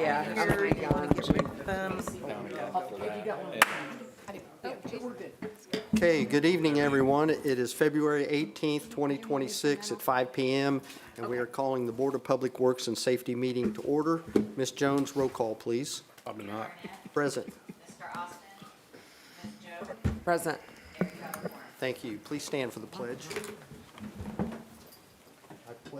Yeah. Here, you wanna get rid of them? Okay, good evening, everyone. It is February 18th, 2026 at 5 PM, and we are calling the Board of Public Works and Safety meeting to order. Ms. Jones, roll call, please. Probably not. Present. Mr. Austin, Ms. Joe, Present. Eric Calhoun. Thank you. Please stand for the pledge. You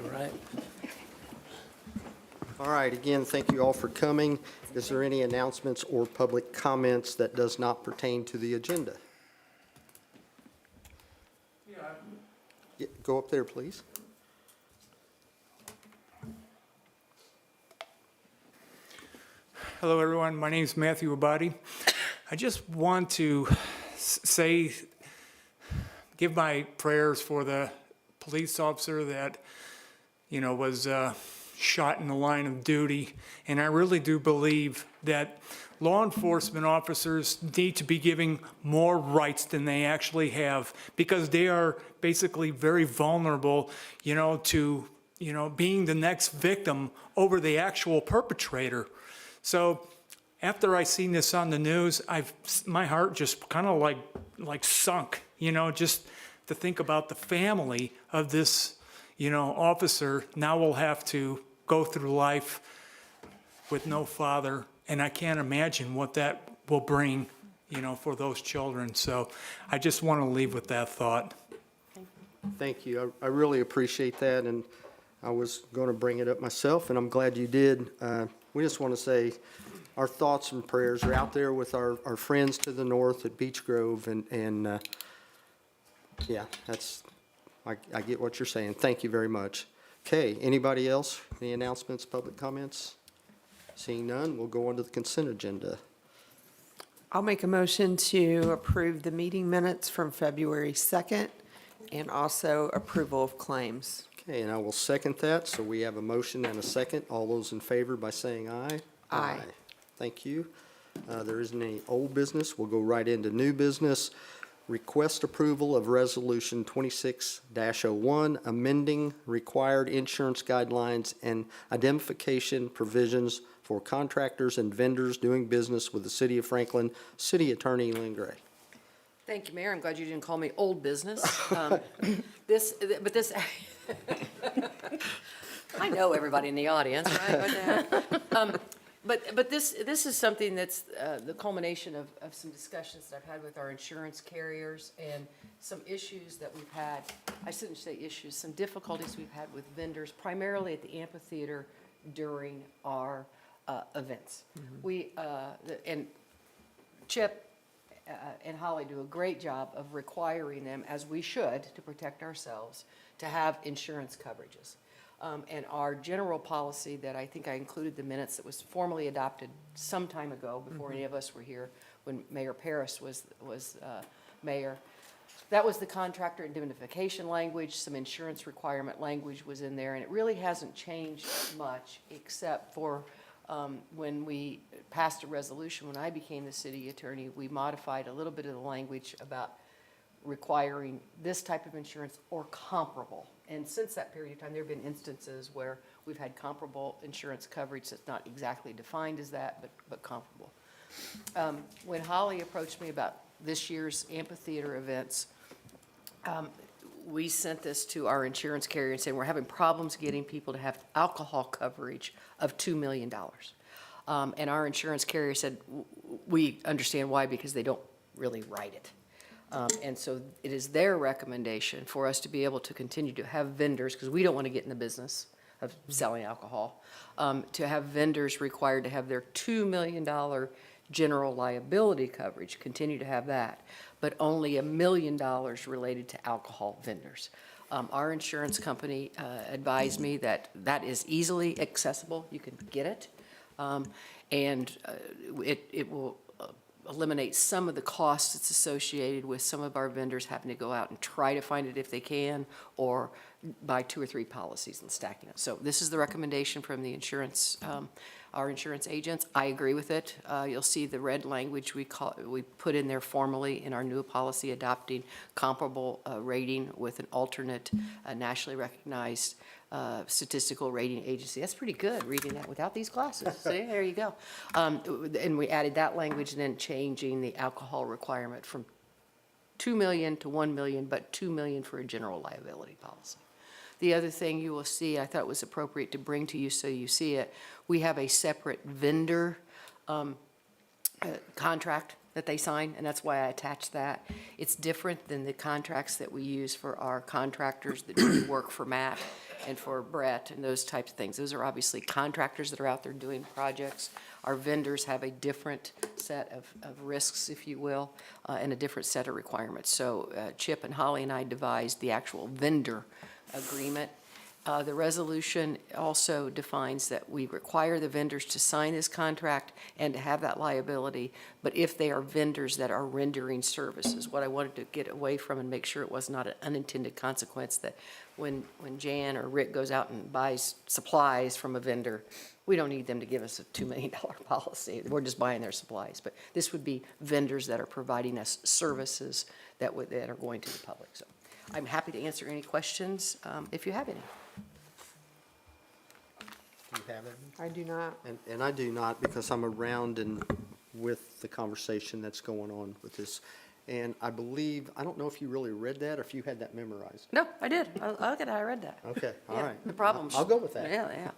all right? All right, again, thank you all for coming. Is there any announcements or public comments that does not pertain to the agenda? Yeah, go up there, please. Hello, everyone. My name is Matthew Abadi. I just want to say, give my prayers for the police officer that, was shot in the line of duty. And I really do believe that law enforcement officers need to be giving more rights than they actually have, because they are basically very vulnerable, to, being the next victim over the actual perpetrator. So after I seen this on the news, my heart just kind of like sunk, just to think about the family of this, officer now will have to go through life with no father. And I can't imagine what that will bring, for those children. So I just want to leave with that thought. Thank you. I really appreciate that, and I was going to bring it up myself, and I'm glad you did. We just want to say our thoughts and prayers are out there with our friends to the north at Beech Grove, and yeah, I get what you're saying. Thank you very much. Okay, anybody else? Any announcements, public comments? Seeing none, we'll go on to the consent agenda. I'll make a motion to approve the meeting minutes from February 2nd and also approval of claims. Okay, and I will second that. So we have a motion and a second. All those in favor by saying aye? Aye. Thank you. There isn't any old business. We'll go right into new business. Request approval of Resolution 26-01, amending required insurance guidelines and identification provisions for contractors and vendors doing business with the City of Franklin. City Attorney Lynn Gray. Thank you, Mayor. I'm glad you didn't call me old business. This, I know everybody in the audience, right? But this is something that's the culmination of some discussions that I've had with our insurance carriers and some issues that we've had. I shouldn't say issues, some difficulties we've had with vendors, primarily at the amphitheater during our events. And Chip and Holly do a great job of requiring them, as we should, to protect ourselves, to have insurance coverages. And our general policy that I think I included the minutes that was formally adopted some time ago, before any of us were here, when Mayor Paris was mayor. That was the contractor indemnification language. Some insurance requirement language was in there, and it really hasn't changed much, except for when we passed a resolution, when I became the city attorney, we modified a little bit of the language about requiring this type of insurance or comparable. And since that period of time, there have been instances where we've had comparable insurance coverage that's not exactly defined as that, but comparable. When Holly approached me about this year's amphitheater events, we sent this to our insurance carrier and said, we're having problems getting people to have alcohol coverage of $2 million. And our insurance carrier said, we understand why, because they don't really write it. And so it is their recommendation for us to be able to continue to have vendors, because we don't want to get in the business of selling alcohol, to have vendors required to have their $2 million general liability coverage, continue to have that, but only $1 million related to alcohol vendors. Our insurance company advised me that that is easily accessible. You can get it. And it will eliminate some of the costs that's associated with some of our vendors having to go out and try to find it if they can, or buy 2 or 3 policies and stacking it. So this is the recommendation from the insurance our insurance agents. I agree with it. You'll see the red language we put in there formally in our new policy adopting comparable rating with an alternate nationally recognized statistical rating agency. That's pretty good, reading that without these glasses. See, there you go. And we added that language and then changing the alcohol requirement from 2 million to 1 million, but 2 million for a general liability policy. The other thing you will see, I thought it was appropriate to bring to you so you see it, we have a separate vendor contract that they sign, and that's why I attached that. It's different than the contracts that we use for our contractors that do work for Matt and for Brett and those types of things. Those are obviously contractors that are out there doing projects. Our vendors have a different set of risks, if you will, and a different set of requirements. So Chip and Holly and I devised the actual vendor agreement. The resolution also defines that we require the vendors to sign this contract and to have that liability, but if they are vendors that are rendering services. What I wanted to get away from and make sure it was not an unintended consequence that when Jan or Rick goes out and buys supplies from a vendor, we don't need them to give us a $2 million policy. We're just buying their supplies. But this would be vendors that are providing us services that are going to the public. So I'm happy to answer any questions if you have any. Do you have it? I do not. And I do not, because I'm around and with the conversation that's going on with this. And I believe, I don't know if you really read that or if you had that memorized. No, I did. I look at it, I read that. Okay, all Yeah, right. the problems. I'll go with that. Yeah,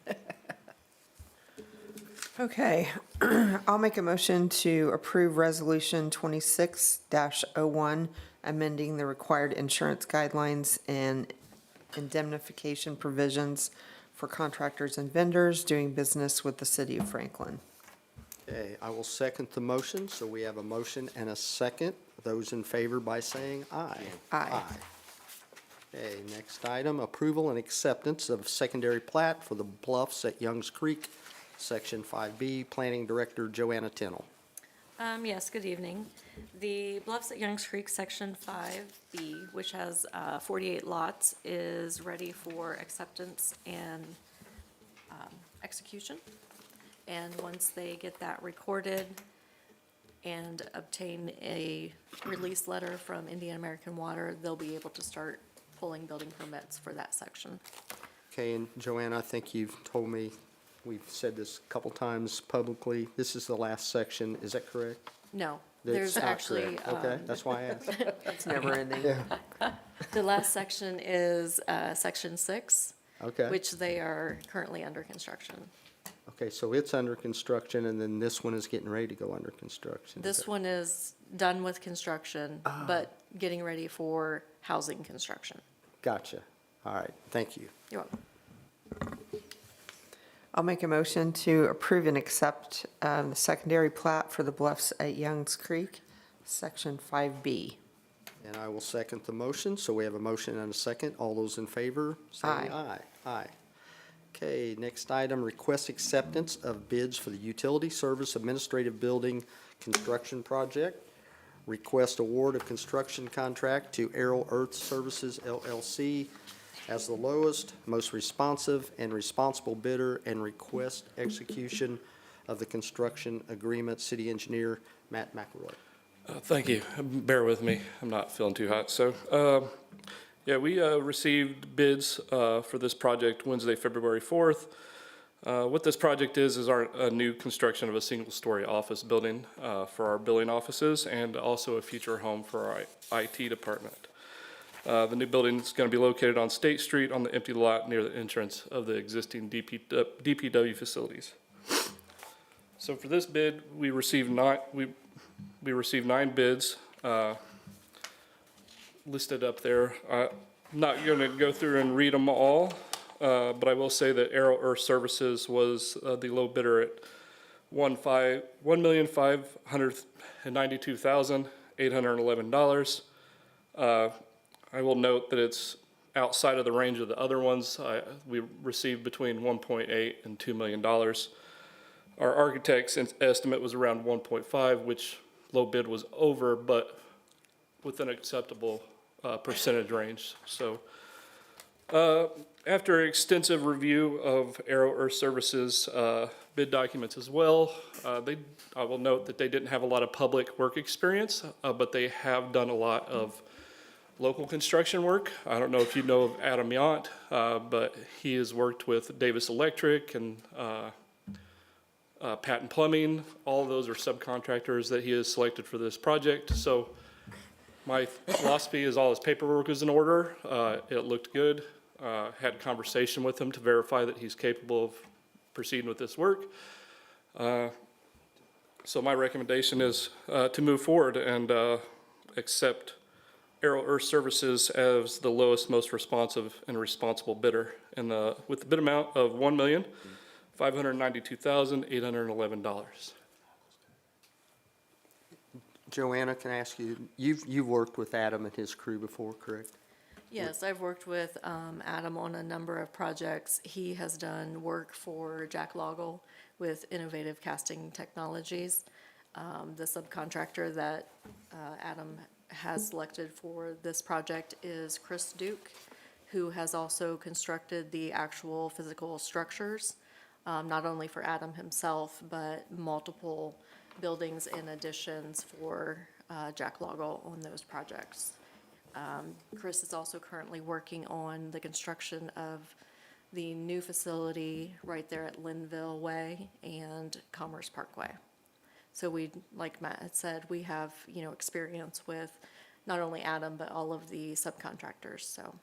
yeah. Okay, I'll make a motion to approve Resolution 26-01, amending the required insurance guidelines and indemnification provisions for contractors and vendors doing business with the city of Franklin. Okay, I will second the motion. So we have a motion and a second. Those in favor by saying aye. Aye. Okay, next item, approval and acceptance of secondary plat for the Bluffs at Youngs Creek, Section 5B, Planning Director Joanna Tennell. Yes, good evening. The Bluffs at Youngs Creek, Section 5B, which has 48 lots, is ready for acceptance and execution. And once they get that recorded and obtain a release letter from Indian American Water, they'll be able to start pulling building permits for that section. Okay, and Joanna, I think you've told me, we've said this a couple times publicly, this is the last section, is that correct? No, That's there's not actually, correct. Okay, that's why I asked. It's never ending. the last section is Section 6, Okay, which they are currently under construction. okay, so it's under construction, and then this one is getting ready to go under construction. is This that- one is done with construction, but getting ready for housing construction. Gotcha. All right, thank you. You're welcome. I'll make a motion to approve and accept the secondary plat for the Bluffs at Youngs Creek, Section 5B. And I will second the motion, so we have a motion and a second. All those in favor, say Aye. aye. Aye. Okay, next item, request acceptance of bids for the Utility Service Administrative Building Construction Project. Request award of construction contract to Aerial Earth Services LLC as the lowest, most responsive, and responsible bidder, and request execution of the construction agreement. City Engineer Matt McElroy. Thank you. Bear with me. I'm not feeling too hot. So, yeah, we received bids for this project Wednesday, February 4th. What this project is a new construction of a single-story office building for our billing offices and also a future home for our IT department. The new building is going to be located on State Street on the empty lot near the entrance of the existing DPW facilities. So for this bid, we received 9 bids listed up there. I'm not going to go through and read them all, but I will say that Aerial Earth Services was the low bidder at $1,592,811. I will note that it's outside of the range of the other ones. We received between $1.8 and $2 million. Our architect's estimate was around 1.5, which low bid was over, but with an acceptable percentage range. So After extensive review of Aero Earth Services bid documents as well, I will note that they didn't have a lot of public work experience, but they have done a lot of local construction work. I don't know if you know of Adam Yount, but he has worked with Davis Electric and Patton Plumbing. All of those are subcontractors that he has selected for this project. So my philosophy is all his paperwork was in order. It looked good. Had a conversation with him to verify that he's capable of proceeding with this work. So my recommendation is to move forward and accept Aero Earth Services as the lowest, most responsive and responsible bidder, and with the bid amount of $1,592,811. Joanna, can I ask you, you've worked with Adam and his crew before, correct? Yes, I've worked with Adam on a number of projects. He has done work for Jack Loggle with Innovative Casting Technologies. The subcontractor that Adam has selected for this project is Chris Duke, who has also constructed the actual physical structures, not only for Adam himself, but multiple buildings and additions for Jack Loggle on those projects. Chris is also currently working on the construction of the new facility right there at Linville Way and Commerce Parkway. So we, like Matt had said, we have, experience with not only Adam, but all of the subcontractors, so.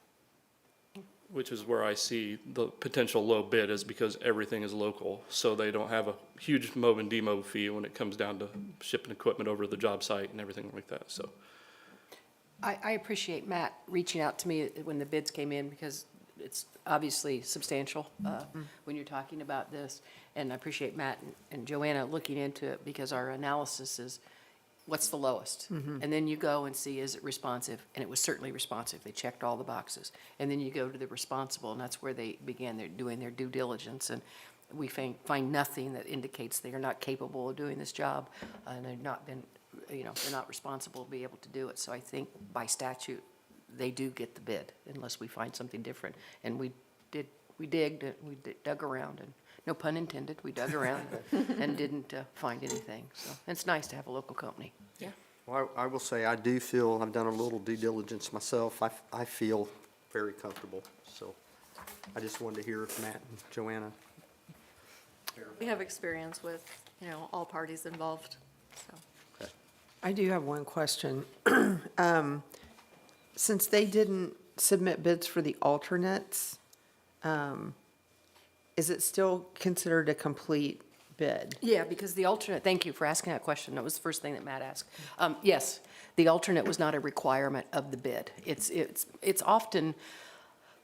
Which is where I see the potential low bid, is because everything is local. So they don't have a huge mob and demo fee when it comes down to shipping equipment over to the job site and everything like that, so. I appreciate Matt reaching out to me when the bids came in, because it's obviously substantial when you're talking about this. And I appreciate Matt and Joanna looking into it, because our analysis is, what's the lowest? And then you go and see, is it responsive? And it was certainly responsive. They checked all the boxes. And then you go to the responsible, and that's where they began doing their due diligence. And we find nothing that indicates they are not capable of doing this job, and they've not been, they're not responsible to be able to do it. So I think by statute, they do get the bid unless we find something different. And we dug around, and no pun intended, we dug around and didn't find anything. So it's nice to have a local company. Yeah. Well, I will say, I do feel, I've done a little due diligence myself. I feel very comfortable. So I just wanted to hear Matt and Joanna. We have experience with, all parties involved, so. I do have one question. Since they didn't submit bids for the alternates, is it still considered a complete bid? Yeah, because the alternate, thank you for asking that question. That was the first thing that Matt asked. Yes, the alternate was not a requirement of the bid. It's often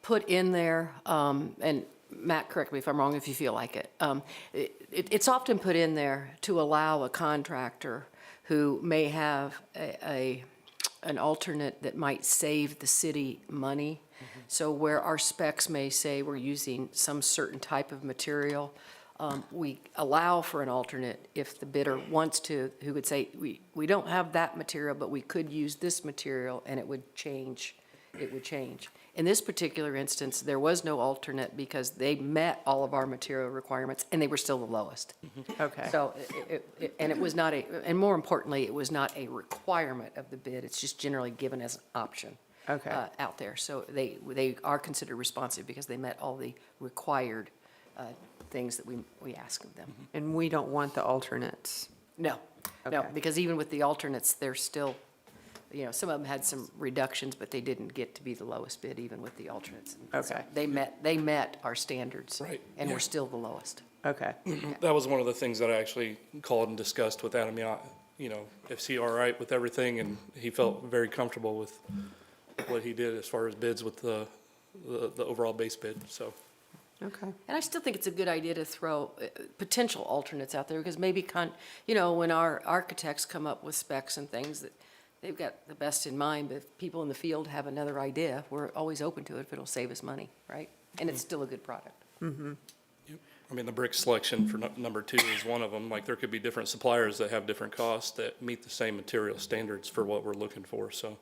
put in there, and Matt, correct me if I'm wrong if you feel like it. It's often put in there to allow a contractor who may have an alternate that might save the city money. So where our specs may say we're using some certain type of material, we allow for an alternate if the bidder wants to, who would say, we don't have that material, but we could use this material, and it would change. In this particular instance, there was no alternate because they met all of our material requirements, and they were still the lowest. Okay. So, and it was not and more importantly, it was not a requirement of the bid. It's just generally given as an option. Okay. Out there. So they are considered responsive because they met all the required things that we ask of them. And we don't want the alternates? No, Okay. because even with the alternates, they're still, some of them had some reductions, but they didn't get to be the lowest bid even with the alternates. So Okay. they met our standards. Right, And yeah. we're still the lowest. Okay. That was one of the things that I actually called and discussed with Adam Yount, is he all right with everything? And he felt very comfortable with what he did as far as bids with the overall base bid, so. Okay. And I still think it's a good idea to throw potential alternates out there, because maybe, when our architects come up with specs and things, that they've got the best in mind, but if people in the field have another idea, we're always open to it if it'll save us money, right? And it's still a good product. I mean, the brick selection for number 2 is one of them. Like, there could be different suppliers that have different costs that meet the same material standards for what we're looking for, so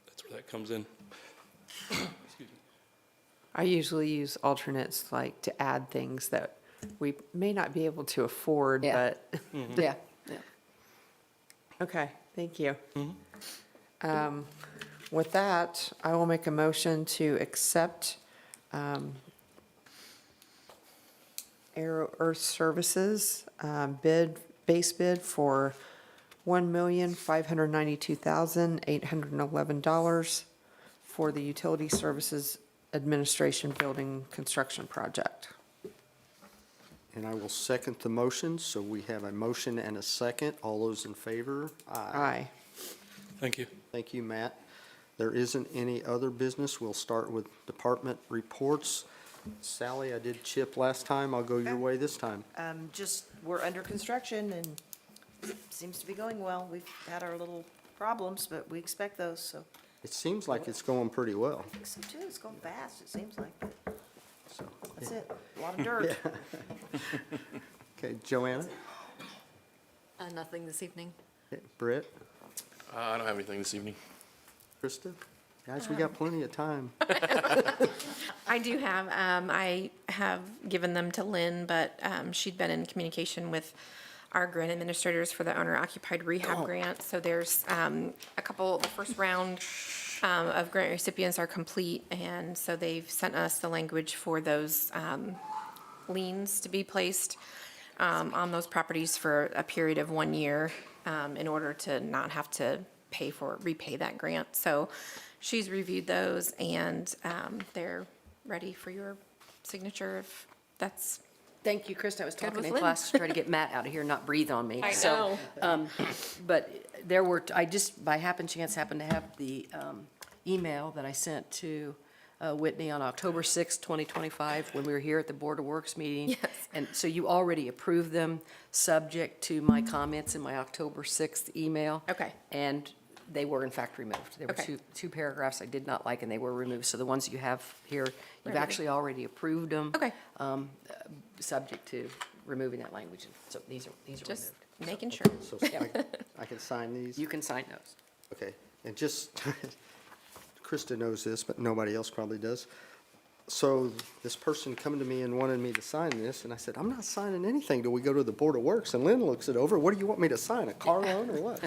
that's where that comes in. Excuse me. I usually use alternates like to add things that we may not be able to afford, Yeah. but, Yeah, yeah. okay, thank you. With that, I will make a motion to accept Aero Earth Services base bid for $1,592,811 for the Utility Services Administration Building Construction Project. And I will second the motion, so we have a motion and a second. All those in favor? Aye. Thank you. Thank you, Matt. There isn't any other business. We'll start with department reports. Sally, I did Chip last time. I'll go your way this time. Just, we're under construction and seems to be going well. We've had our little problems, but we expect those, so. It seems like it's going pretty well, I think so too. It's going fast, it seems like. so. That's it. A lot of dirt. Okay, Joanna? Nothing this evening. Okay, Britt? I don't have anything this evening. Krista? Guys, we got plenty of time. I do have, I have given them to Lynn, but she'd been in communication with our grant administrators for the owner occupied rehab grant. So there's a couple, the first round of grant recipients are complete. And so they've sent us the language for those liens to be placed on those properties for a period of 1 year in order to not have to repay that grant. So she's reviewed those and they're ready for your signature if that's, Thank you, Krista. I was talking with in Lynn. class to try to get Matt out of here and not breathe on me. I So, but there were, I just by chance happened to have the email that I sent to Whitney on October 6th, 2025, when we were here at the Board of Works meeting. Yes. And so you already approved them, subject to my comments in my October 6th email. Okay. And they were in fact removed. There were Okay. two paragraphs I did not like, and they were removed. So the ones you have here, you've Ready. actually already approved them. Okay. Subject to removing that language. So these are just removed. making sure. So I can sign these? You can sign those. Okay, and just, Krista knows this, but nobody else probably does. So this person coming to me and wanted me to sign this, and I said, I'm not signing anything till we go to the Board of Works. And Lynn looks it over. What do you want me to sign, a car loan or what?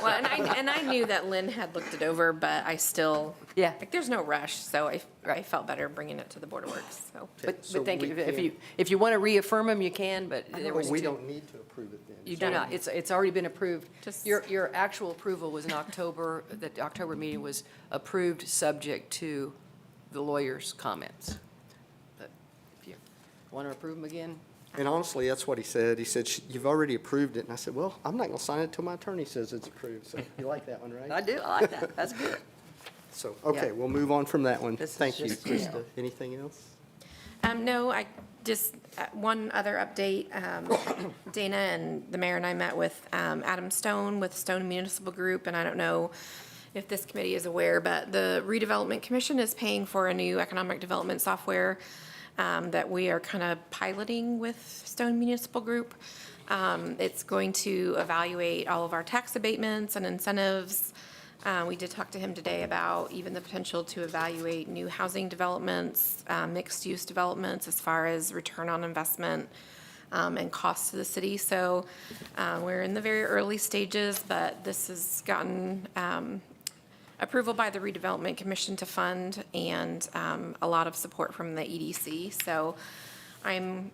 Well, and I knew that Lynn had looked it over, but I still, Yeah. like, there's no rush, so I felt better bringing it to the Board of Works, so. But So thank we you. can't- If you want to reaffirm them, you can, but there was We two. don't need to approve it then. You do not. It's already been approved. Just- Your actual approval was in October, the October meeting was approved, subject to the lawyer's comments. But if you want to approve them again, And honestly, that's what he said. He said, you've already approved it. And I said, well, I'm not going to sign it till my attorney says it's approved. So you like that one, right? I do, I like that. That's good. So, okay, Yeah. we'll move on from that one. This is Thank you, just, Krista. Anything else? No, I just, one other update, Dana and the mayor and I met with Adam Stone with Stone Municipal Group, and I don't know if this committee is aware, but the Redevelopment Commission is paying for a new economic development software that we are kind of piloting with Stone Municipal Group. It's going to evaluate all of our tax abatements and incentives. We did talk to him today about even the potential to evaluate new housing developments, mixed-use developments as far as return on investment and cost to the city. So we're in the very early stages, but this has gotten approval by the Redevelopment Commission to fund and a lot of support from the EDC. So I'm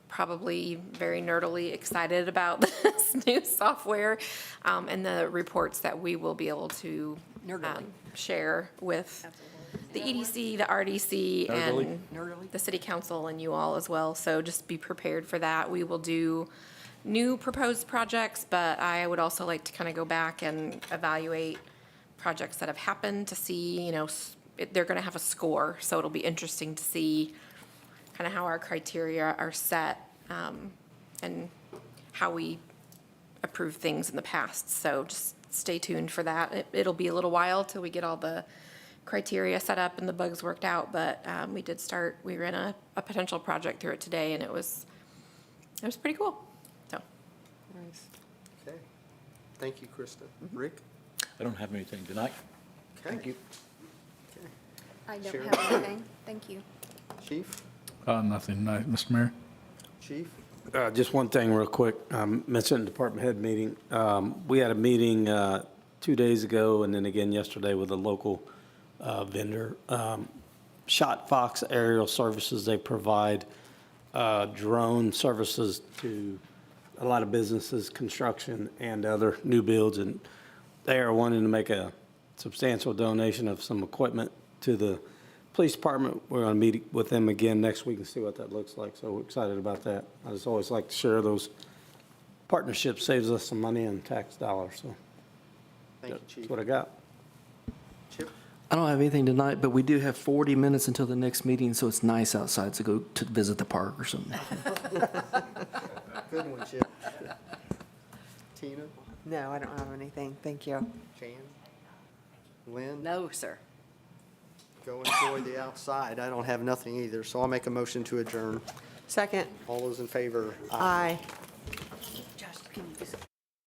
probably very nerdily excited about this new software and the reports that we will be able to share with the EDC, the RDC, and the city council and you all as well. So just be prepared for that. We will do new proposed projects, but I would also like to kind of go back and evaluate projects that have happened to see, you know, they're going to have a score. So it'll be interesting to see kind of how our criteria are set and how we approve things in the past. So just stay tuned for that. It'll be a little while till we get all the criteria set up and the bugs worked out, but we ran a potential project through it today and it was pretty cool. So, Okay. Thank you, Krista. Rick? I don't have anything tonight. Thank you. I don't Sharon? have anything. Thank you. Chief? Nothing, Mr. Mayor. Chief? Just one thing real quick. Mentioned department head meeting. We had a meeting 2 days ago and then again yesterday with a local vendor. Shot Fox Aerial Services, they provide drone services to a lot of businesses, construction, and other new builds. And they are wanting to make a substantial donation of some equipment to the police department. We're going to meet with them again next week and see what that looks like. So we're excited about that. I just always like to share those partnerships. Saves us some money and tax dollars. So Thank you, Chief. that's what I got. Chip? I don't have anything tonight, but we do have 40 minutes until the next meeting, so it's nice outside to go to visit the park or something. Good one, Chip. Tina? No, I don't have anything. Thank you. Jan? Lynn? No, sir. Go enjoy the outside. I don't have nothing either, so I'll make a motion to adjourn. Second. All those in favor? Aye. Josh, can you just